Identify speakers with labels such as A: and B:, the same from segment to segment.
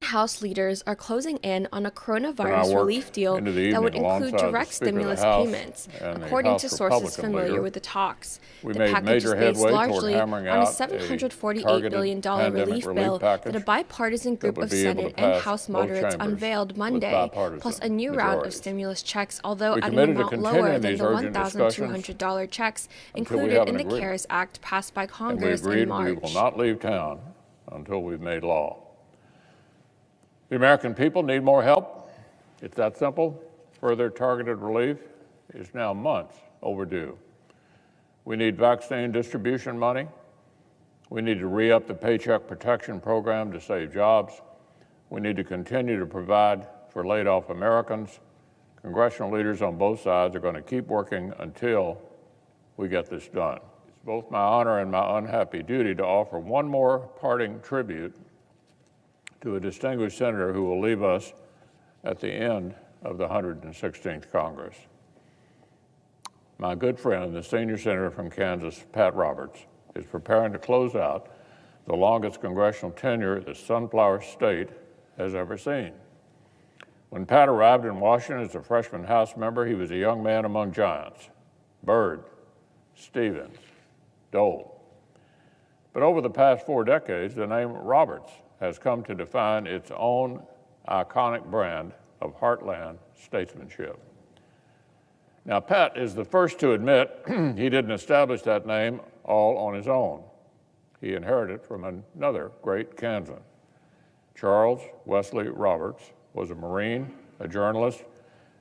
A: House leaders are closing in on a coronavirus relief deal that would include direct stimulus payments, according to sources familiar with the talks. The package is based largely on a $748 billion relief bill that a bipartisan group of Senate and House moderates unveiled Monday, plus a new round of stimulus checks, although at an amount lower than the $1,200 checks included in the CARES Act passed by Congress in March.
B: We will not leave town until we've made law. The American people need more help. It's that simple. Further targeted relief is now months overdue. We need vaccine distribution money. We need to re-up the Paycheck Protection Program to save jobs. We need to continue to provide for laid-off Americans. Congressional leaders on both sides are going to keep working until we get this done. It's both my honor and my unhappy duty to offer one more parting tribute to a distinguished senator who will leave us at the end of the 116th Congress. My good friend, the senior senator from Kansas, Pat Roberts, is preparing to close out the longest congressional tenure the Sunflower State has ever seen. When Pat arrived in Washington as a freshman House member, he was a young man among giants: Byrd, Stevens, Dole. But over the past 4 decades, the name Roberts has come to define its own iconic brand of heartland statesmanship. Now, Pat is the first to admit he didn't establish that name all on his own. He inherited it from another great Kansan. Charles Wesley Roberts was a Marine, a journalist,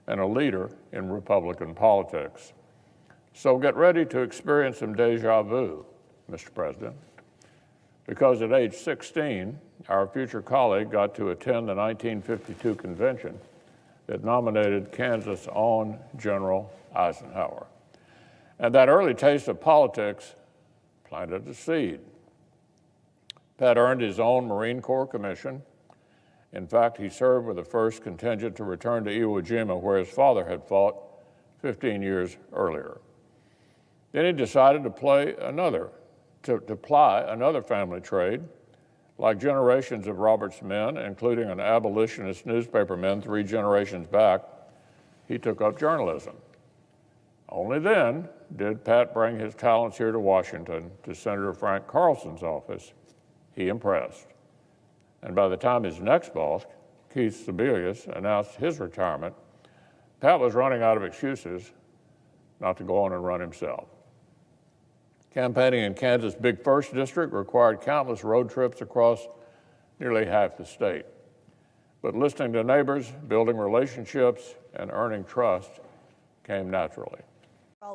B: and a leader in Republican politics. So get ready to experience some deja vu, Mr. President, because at age 16, our future colleague got to attend the 1952 convention that nominated Kansas' own General Eisenhower. And that early taste of politics planted a seed. Pat earned his own Marine Corps commission. In fact, he served with the first contingent to return to Iwo Jima, where his father had fought 15 years earlier. Then he decided to ply another family trade. Like generations of Roberts' men, including an abolitionist newspaperman 3 generations back, he took up journalism. Only then did Pat bring his talents here to Washington to Senator Frank Carlson's office. He impressed. And by the time his next boss, Keith Sebelius, announced his retirement, Pat was running out of excuses not to go on and run himself. Campaigning in Kansas' Big First District required countless road trips across nearly half the state. But listening to neighbors, building relationships, and earning trust came naturally.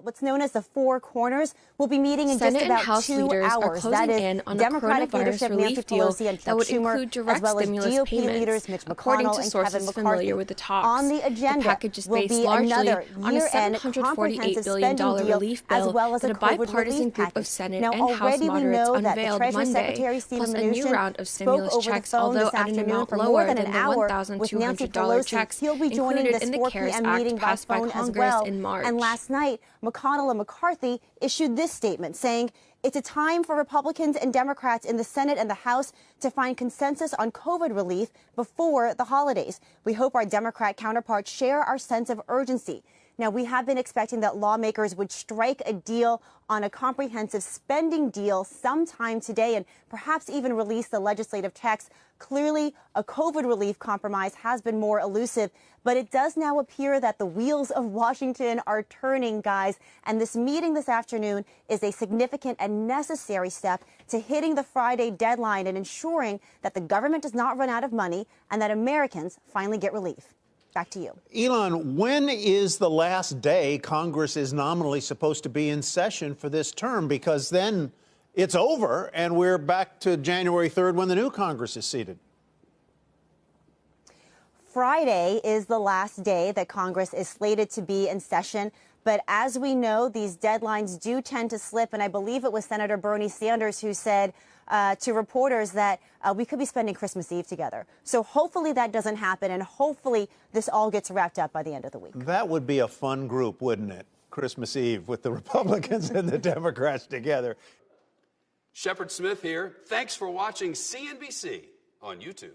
C: What's known as the Four Corners will be meeting in
A: Senate
C: just about
A: House
C: 2
A: leaders
C: hours.
A: Are closing in on Democratic leadership relief deal that would include direct stimulus payments, according to sources familiar with the talks.
C: On the agenda,
A: the package is based largely on a $748 billion relief bill that a bipartisan group of Senate and House moderates unveiled Monday, plus a new round of stimulus checks, although at an amount lower than the $1,200 checks included in the CARES Act passed by Congress in March.
C: And last night, McConnell and McCarthy issued this statement saying it's a time for Republicans and Democrats in the Senate and the House to find consensus on COVID relief before the holidays. We hope our Democrat counterparts share our sense of urgency. Now, we have been expecting that lawmakers would strike a deal on a comprehensive spending deal sometime today and perhaps even release the legislative text. Clearly, a COVID relief compromise has been more elusive, but it does now appear that the wheels of Washington are turning, guys. And this meeting this afternoon is a significant and necessary step to hitting the Friday deadline and ensuring that the government does not run out of money and that Americans finally get relief. Back to you.
D: Elon, when is the last day Congress is nominally supposed to be in session for this term? Because then it's over and we're back to January 3rd when the new Congress is seated.
C: Friday is the last day that Congress is slated to be in session. But as we know, these deadlines do tend to slip. And I believe it was Senator Bernie Sanders who said to reporters that we could be spending Christmas Eve together. So hopefully that doesn't happen. And hopefully this all gets wrapped up by the end of the week.
D: That would be a fun group, wouldn't it? Christmas Eve with the Republicans and the Democrats together.
E: Shepard Smith here. Thanks for watching CNBC on YouTube.